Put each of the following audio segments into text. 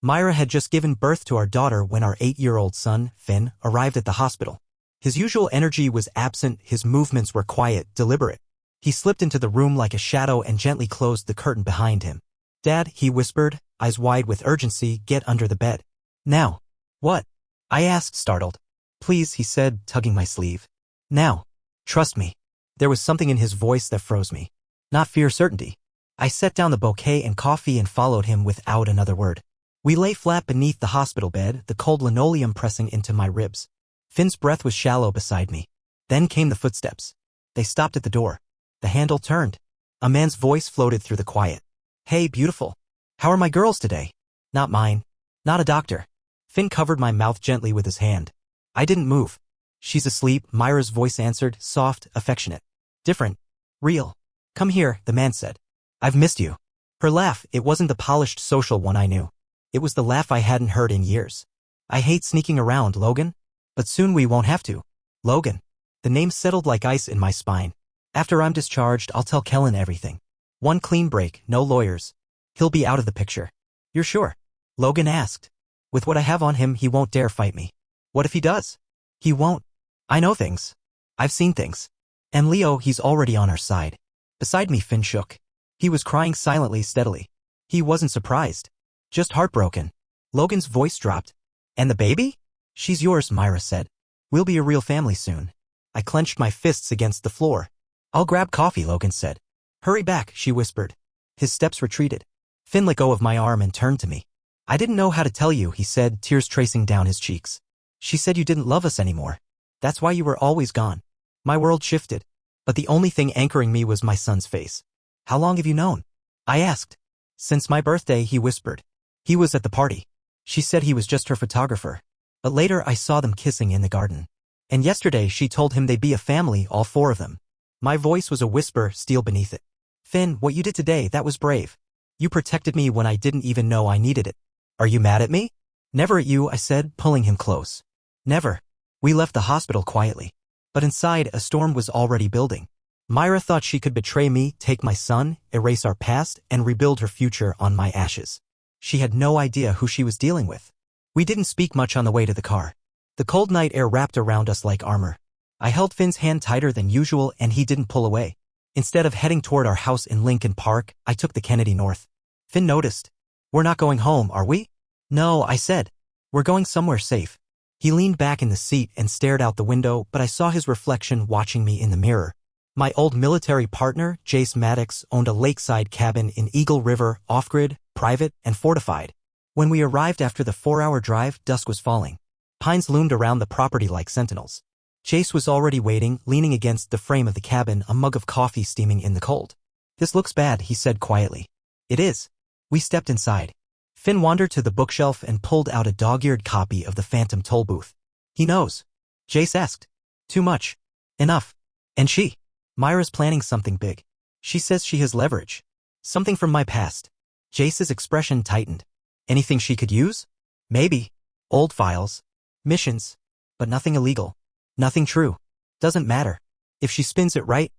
Myra had just given birth to our daughter when our 8-year-old son, Finn, arrived at the hospital. His usual energy was absent, his movements were quiet, deliberate. He slipped into the room like a shadow and gently closed the curtain behind him. "Dad," he whispered, eyes wide with urgency, "get under the bed." "Now." "What?" I asked, startled. "Please," he said, tugging my sleeve. "Now. Trust me." There was something in his voice that froze me. Not fear, certainty. I set down the bouquet and coffee and followed him without another word. We lay flat beneath the hospital bed, the cold linoleum pressing into my ribs. Finn's breath was shallow beside me. Then came the footsteps. They stopped at the door. The handle turned. A man's voice floated through the quiet. "Hey, beautiful. How are my girls today?" "Not mine. Not a doctor." Finn covered my mouth gently with his hand. I didn't move. "She's asleep," Myra's voice answered, soft, affectionate. "Different. Real. Come here," the man said. "I've missed you." Her laugh, it wasn't the polished social one I knew. It was the laugh I hadn't heard in years. "I hate sneaking around, Logan. But soon we won't have to." "Logan." The name settled like ice in my spine. "After I'm discharged, I'll tell Kellen everything. One clean break, no lawyers. He'll be out of the picture." "You're sure?" Logan asked. "With what I have on him, he won't dare fight me." "What if he does?" "He won't. I know things. I've seen things. And Leo, he's already on our side." Beside me, Finn shook. He was crying silently, steadily. He wasn't surprised. Just heartbroken. Logan's voice dropped. "And the baby?" "She's yours," Myra said. "We'll be a real family soon." I clenched my fists against the floor. "I'll grab coffee," Logan said. "Hurry back," she whispered. His steps retreated. Finn let go of my arm and turned to me. "I didn't know how to tell you," he said, tears tracing down his cheeks. "She said you didn't love us anymore. That's why you were always gone." My world shifted. But the only thing anchoring me was my son's face. "How long have you known?" I asked. "Since my birthday," he whispered. "He was at the party. She said he was just her photographer. But later I saw them kissing in the garden. And yesterday she told him they'd be a family, all 4 of them." My voice was a whisper, steel beneath it. "Finn, what you did today, that was brave. You protected me when I didn't even know I needed it." "Are you mad at me?" "Never at you," I said, pulling him close. "Never." We left the hospital quietly. But inside, a storm was already building. Myra thought she could betray me, take my son, erase our past, and rebuild her future on my ashes. She had no idea who she was dealing with. We didn't speak much on the way to the car. The cold night air wrapped around us like armor. I held Finn's hand tighter than usual and he didn't pull away. Instead of heading toward our house in Lincoln Park, I took the Kennedy North. Finn noticed. "We're not going home, are we?" "No," I said. "We're going somewhere safe." He leaned back in the seat and stared out the window, but I saw his reflection watching me in the mirror. My old military partner, Jace Maddox, owned a lakeside cabin in Eagle River, off-grid, private, and fortified. When we arrived after the 4-hour drive, dusk was falling. Pines loomed around the property like sentinels. Chase was already waiting, leaning against the frame of the cabin, a mug of coffee steaming in the cold. "This looks bad," he said quietly. "It is." We stepped inside. Finn wandered to the bookshelf and pulled out a dog-eared copy of the Phantom Tollbooth. "He knows." Jace asked. "Too much." "Enough." "And she?" "Myra's planning something big. She says she has leverage. Something from my past." Jace's expression tightened. "Anything she could use?" "Maybe. Old files. Missions. But nothing illegal. Nothing true. Doesn't matter. If she spins it right."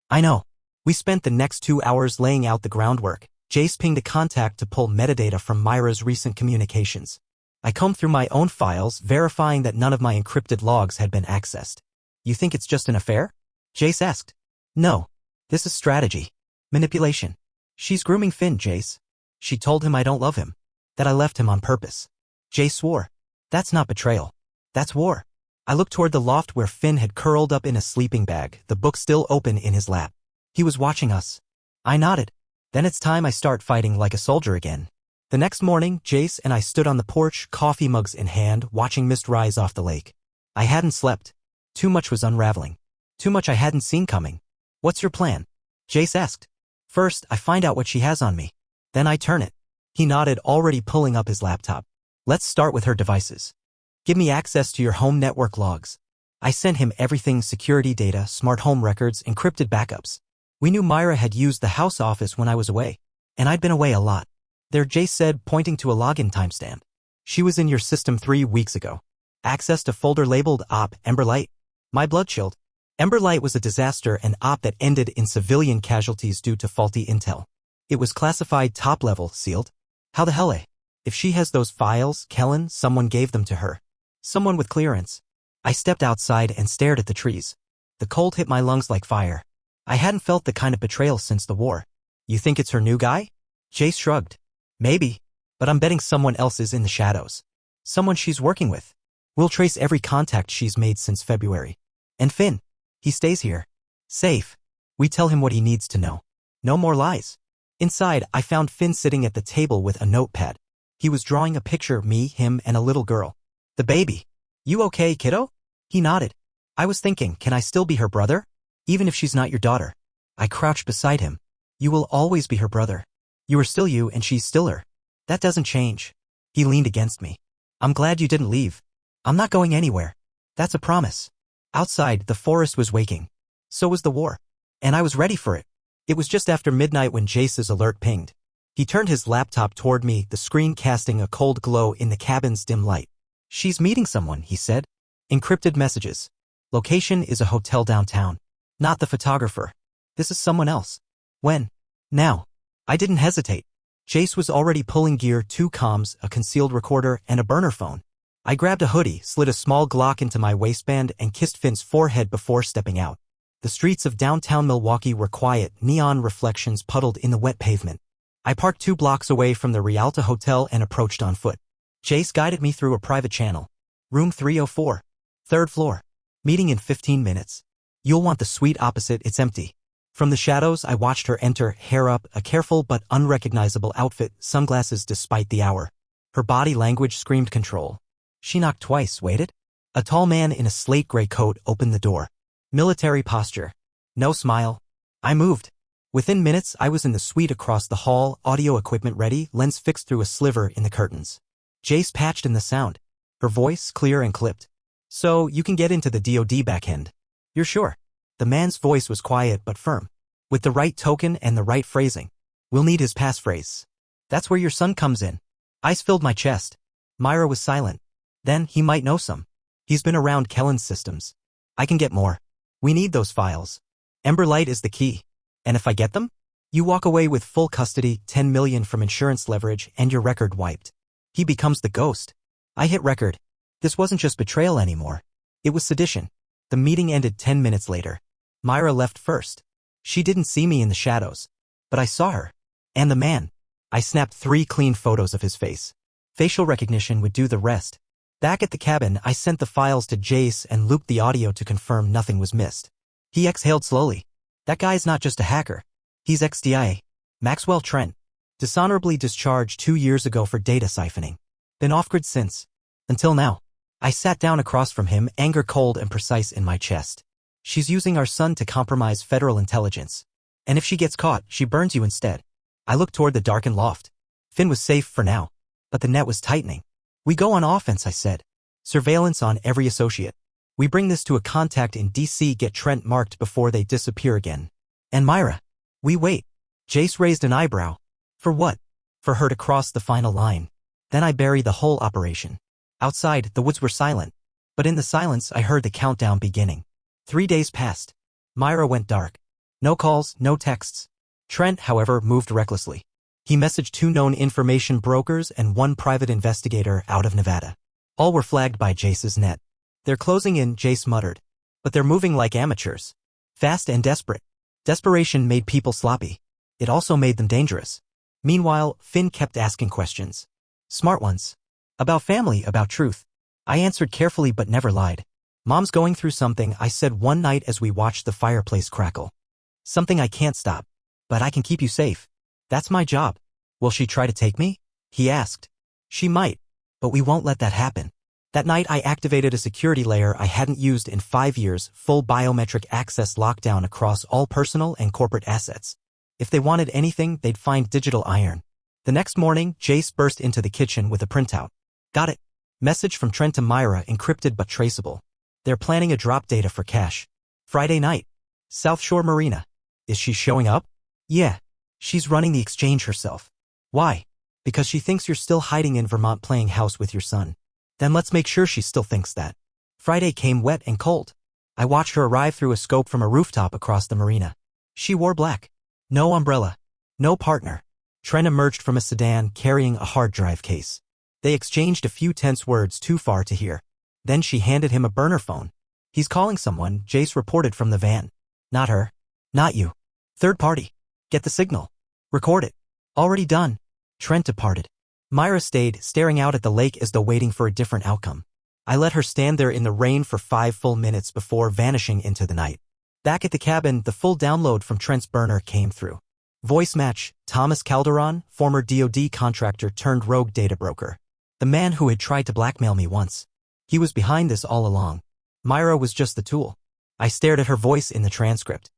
"I know." We spent the next 2 hours laying out the groundwork. Jace pinged a contact to pull metadata from Myra's recent communications. I combed through my own files, verifying that none of my encrypted logs had been accessed. "You think it's just an affair?" Jace asked. "No. This is strategy. Manipulation. She's grooming Finn, Jace. She told him I don't love him. That I left him on purpose." Jace swore. "That's not betrayal. That's war." I looked toward the loft where Finn had curled up in a sleeping bag, the book still open in his lap. He was watching us. I nodded. "Then it's time I start fighting like a soldier again." The next morning, Jace and I stood on the porch, coffee mugs in hand, watching mist rise off the lake. I hadn't slept. Too much was unraveling. Too much I hadn't seen coming. "What's your plan?" Jace asked. "First, I find out what she has on me. Then I turn it." He nodded, already pulling up his laptop. "Let's start with her devices. Give me access to your home network logs." I sent him everything: security data, smart home records, encrypted backups. We knew Myra had used the house office when I was away. And I'd been away a lot. "There," Jace said, pointing to a login timestamp. "She was in your system 3 weeks ago. Access to folder labeled Op. Emberlight." My blood chilled. Emberlight was a disaster, an op that ended in civilian casualties due to faulty intel. It was classified top level, sealed. How the hell, If she has those files, Kellen, someone gave them to her. Someone with clearance. I stepped outside and stared at the trees. The cold hit my lungs like fire. I hadn't felt the kind of betrayal since the war. You think it's her new guy? Jace shrugged. Maybe. But I'm betting someone else is in the shadows. Someone she's working with. We'll trace every contact she's made since February. And Finn. He stays here. Safe. We tell him what he needs to know. No more lies. Inside, I found Finn sitting at the table with a notepad. He was drawing a picture of me, him, and a little girl. The baby. You okay, kiddo? He nodded. I was thinking, can I still be her brother? Even if she's not your daughter. I crouched beside him. You will always be her brother. You are still you and she's still her. That doesn't change. He leaned against me. I'm glad you didn't leave. I'm not going anywhere. That's a promise. Outside, the forest was waking. So was the war. And I was ready for it. It was just after midnight when Jace's alert pinged. He turned his laptop toward me, the screen casting a cold glow in the cabin's dim light. She's meeting someone, he said. Encrypted messages. Location is a hotel downtown. Not the photographer. This is someone else. When? Now. I didn't hesitate. Jace was already pulling gear, 2 comms, a concealed recorder, and a burner phone. I grabbed a hoodie, slid a small Glock into my waistband, and kissed Finn's forehead before stepping out. The streets of downtown Milwaukee were quiet, neon reflections puddled in the wet pavement. I parked 2 blocks away from the Rialta Hotel and approached on foot. Jace guided me through a private channel. Room 304. 3rd floor. Meeting in 15 minutes. You'll want the suite opposite, it's empty. From the shadows, I watched her enter, hair up, a careful but unrecognizable outfit, sunglasses despite the hour. Her body language screamed control. She knocked twice, waited. A tall man in a slate gray coat opened the door. Military posture. No smile. I moved. Within minutes, I was in the suite across the hall, audio equipment ready, lens fixed through a sliver in the curtains. Jace patched in the sound. Her voice clear and clipped. So, you can get into the DoD backend. You're sure? The man's voice was quiet but firm. With the right token and the right phrasing. We'll need his passphrase. That's where your son comes in. Ice filled my chest. Myra was silent. Then, he might know some. He's been around Kellen's systems. I can get more. We need those files. Emberlight is the key. And if I get them? You walk away with full custody, 10 million from insurance leverage, and your record wiped. He becomes the ghost. I hit record. This wasn't just betrayal anymore. It was sedition. The meeting ended 10 minutes later. Myra left first. She didn't see me in the shadows. But I saw her. And the man. I snapped 3 clean photos of his face. Facial recognition would do the rest. Back at the cabin, I sent the files to Jace and looped the audio to confirm nothing was missed. He exhaled slowly. That guy's not just a hacker. He's ex-DIA. Maxwell Trent. Dishonorably discharged 2 years ago for data siphoning. Been off-grid since. Until now. I sat down across from him, anger cold and precise in my chest. She's using our son to compromise federal intelligence. And if she gets caught, she burns you instead. I looked toward the darkened loft. Finn was safe for now. But the net was tightening. We go on offense, I said. Surveillance on every associate. We bring this to a contact in DC, get Trent marked before they disappear again. And Myra. We wait. Jace raised an eyebrow. For what? For her to cross the final line. Then I bury the whole operation. Outside, the woods were silent. But in the silence, I heard the countdown beginning. 3 days passed. Myra went dark. No calls, no texts. Trent, however, moved recklessly. He messaged 2 known information brokers and 1 private investigator out of Nevada. All were flagged by Jace's net. They're closing in, Jace muttered. But they're moving like amateurs. Fast and desperate. Desperation made people sloppy. It also made them dangerous. Meanwhile, Finn kept asking questions. Smart ones. About family, about truth. I answered carefully but never lied. Mom's going through something, I said one night as we watched the fireplace crackle. Something I can't stop. But I can keep you safe. That's my job. Will she try to take me? He asked. She might. But we won't let that happen. That night I activated a security layer I hadn't used in 5 years, full biometric access lockdown across all personal and corporate assets. If they wanted anything, they'd find digital iron. The next morning, Jace burst into the kitchen with a printout. Got it. Message from Trent to Myra, encrypted but traceable. They're planning a drop data for cash. Friday night. South Shore Marina. Is she showing up? Yeah. She's running the exchange herself. Why? Because she thinks you're still hiding in Vermont playing house with your son. Then let's make sure she still thinks that. Friday came wet and cold. I watched her arrive through a scope from a rooftop across the marina. She wore black. No umbrella. No partner. Trent emerged from a sedan carrying a hard drive case. They exchanged a few tense words too far to hear. Then she handed him a burner phone. He's calling someone, Jace reported from the van. Not her. Not you. Third party. Get the signal. Record it. Already done. Trent departed. Myra stayed, staring out at the lake as though waiting for a different outcome. I let her stand there in the rain for 5 full minutes before vanishing into the night. Back at the cabin, the full download from Trent's burner came through. Voice match, Thomas Calderon, former DoD contractor turned rogue data broker. The man who had tried to blackmail me once. He was behind this all along. Myra was just the tool. I stared at her voice in the transcript.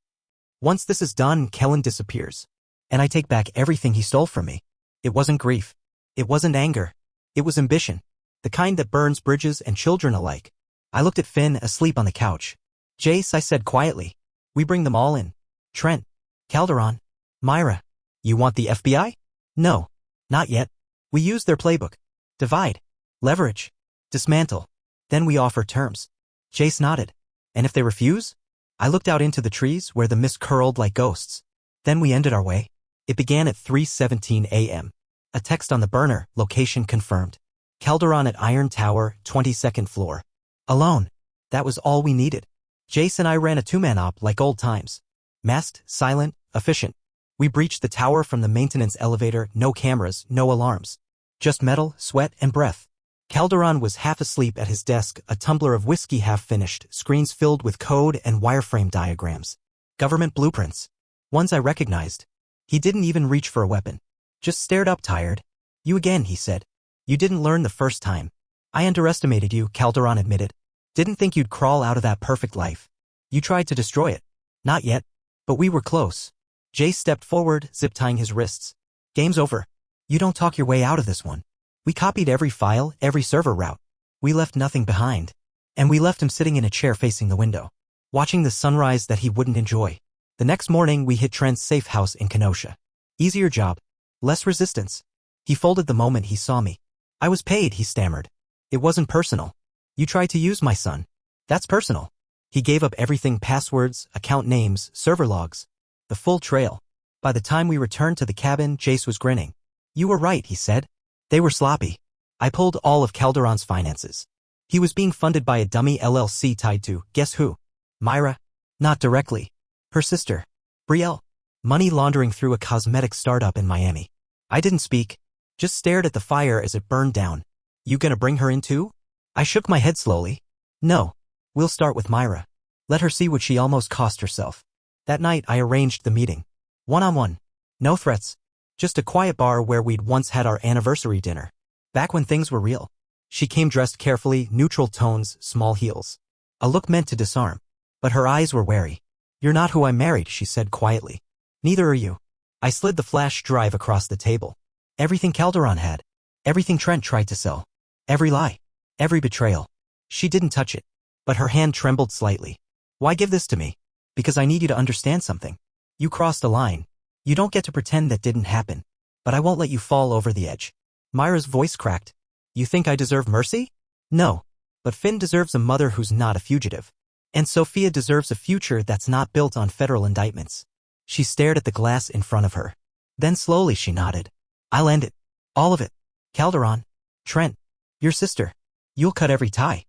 Once this is done, Kellen disappears. And I take back everything he stole from me. It wasn't grief. It wasn't anger. It was ambition. The kind that burns bridges and children alike. I looked at Finn, asleep on the couch. Jace, I said quietly. We bring them all in. Trent. Calderon. Myra. You want the FBI? No. Not yet. We use their playbook. Divide. Leverage. Dismantle. Then we offer terms. Jace nodded. And if they refuse? I looked out into the trees where the mist curled like ghosts. Then we ended our way. It began at 3:17 a.m. A text on the burner, location confirmed. Calderon at Iron Tower, 22nd floor. Alone. That was all we needed. Jace and I ran a 2-man op like old times. Masked, silent, efficient. We breached the tower from the maintenance elevator, no cameras, no alarms. Just metal, sweat, and breath. Calderon was half asleep at his desk, a tumbler of whiskey half finished, screens filled with code and wireframe diagrams. Government blueprints. Ones I recognized. He didn't even reach for a weapon. Just stared up tired. You again, he said. You didn't learn the first time. I underestimated you, Calderon admitted. Didn't think you'd crawl out of that perfect life. You tried to destroy it. Not yet. But we were close. Jace stepped forward, zip-tying his wrists. Game's over. You don't talk your way out of this one. We copied every file, every server route. We left nothing behind. And we left him sitting in a chair facing the window, watching the sunrise that he wouldn't enjoy. The next morning we hit Trent's safe house in Kenosha. Easier job. Less resistance. He folded the moment he saw me. I was paid, he stammered. It wasn't personal. You tried to use my son. That's personal. He gave up everything, passwords, account names, server logs. The full trail. By the time we returned to the cabin, Jace was grinning. You were right, he said. They were sloppy. I pulled all of Calderon's finances. He was being funded by a dummy LLC tied to, guess who? Myra. Not directly. Her sister. Betrayal. Money laundering through a cosmetic startup in Miami. I didn't speak. Just stared at the fire as it burned down. You gonna bring her in too? I shook my head slowly. No. We'll start with Myra. Let her see what she almost cost herself. That night I arranged the meeting. One-on-one. No threats. Just a quiet bar where we'd once had our anniversary dinner. Back when things were real. She came dressed carefully, neutral tones, small heels. A look meant to disarm. But her eyes were wary. You're not who I married, she said quietly. Neither are you. I slid the flash drive across the table. Everything Calderon had. Everything Trent tried to sell. Every lie. Every betrayal. She didn't touch it. But her hand trembled slightly. Why give this to me? Because I need you to understand something. You crossed a line. You don't get to pretend that didn't happen. But I won't let you fall over the edge. Myra's voice cracked. You think I deserve mercy? No. But Finn deserves a mother who's not a fugitive. And Sophia deserves a future that's not built on federal indictments. She stared at the glass in front of her. Then slowly she nodded. I'll end it. All of it. Calderon. Trent. Your sister. You'll cut every tie.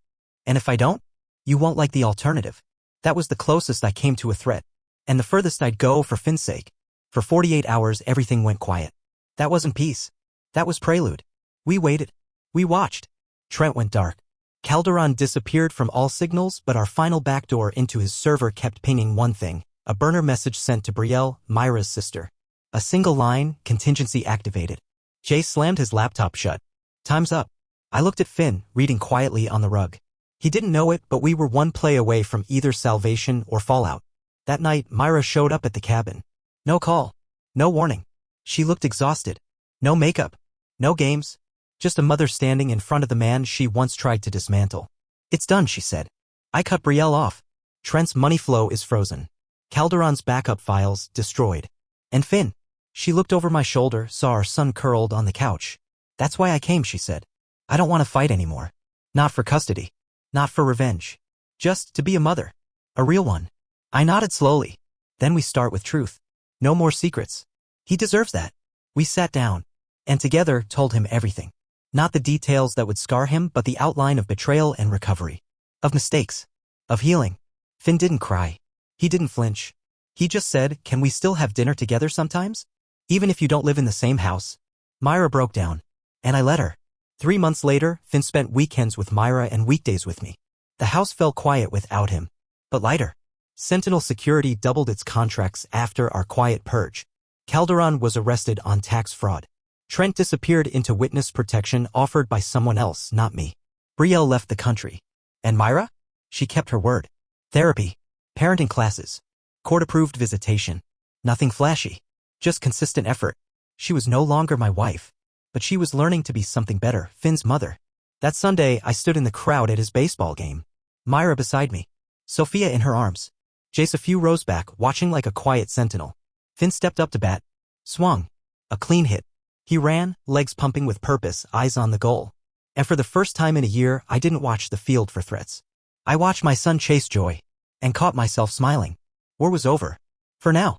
And if I don't? You won't like the alternative. That was the closest I came to a threat. And the furthest I'd go for Finn's sake. For 48 hours everything went quiet. That wasn't peace. That was prelude. We waited. We watched. Trent went dark. Calderon disappeared from all signals, but our final backdoor into his server kept pinging one thing. A burner message sent to Betrayal, Myra's sister. A single line, contingency activated. Jay slammed his laptop shut. Time's up. I looked at Finn, reading quietly on the rug. He didn't know it, but we were one play away from either salvation or fallout. That night, Myra showed up at the cabin. No call. No warning. She looked exhausted. No makeup. No games. Just a mother standing in front of the man she once tried to dismantle. It's done, she said. I cut Betrayal off. Trent's money flow is frozen. Calderon's backup files destroyed. And Finn. She looked over my shoulder, saw our son curled on the couch. That's why I came, she said. I don't want to fight anymore. Not for custody. Not for revenge. Just to be a mother. A real one. I nodded slowly. Then we start with truth. No more secrets. He deserves that. We sat down, and together told him everything. Not the details that would scar him, but the outline of betrayal and recovery. Of mistakes. Of healing. Finn didn't cry. He didn't flinch. He just said, "Can we still have dinner together sometimes? Even if you don't live in the same house?" Myra broke down. And I let her. 3 months later, Finn spent weekends with Myra and weekdays with me. The house fell quiet without him, but lighter. Sentinel Security doubled its contracts after our quiet purge. Calderon was arrested on tax fraud. Trent disappeared into witness protection offered by someone else, not me. Brielle left the country. And Myra? She kept her word. Therapy. Parenting classes. Court-approved visitation. Nothing flashy. Just consistent effort. She was no longer my wife. But she was learning to be something better, Finn's mother. That Sunday, I stood in the crowd at his baseball game. Myra beside me. Sophia in her arms. Jace a few rows back, watching like a quiet sentinel. Finn stepped up to bat. Swung. A clean hit. He ran, legs pumping with purpose, eyes on the goal. And for the first time in a year, I didn't watch the field for threats. I watched my son chase joy. And caught myself smiling. War was over. For now.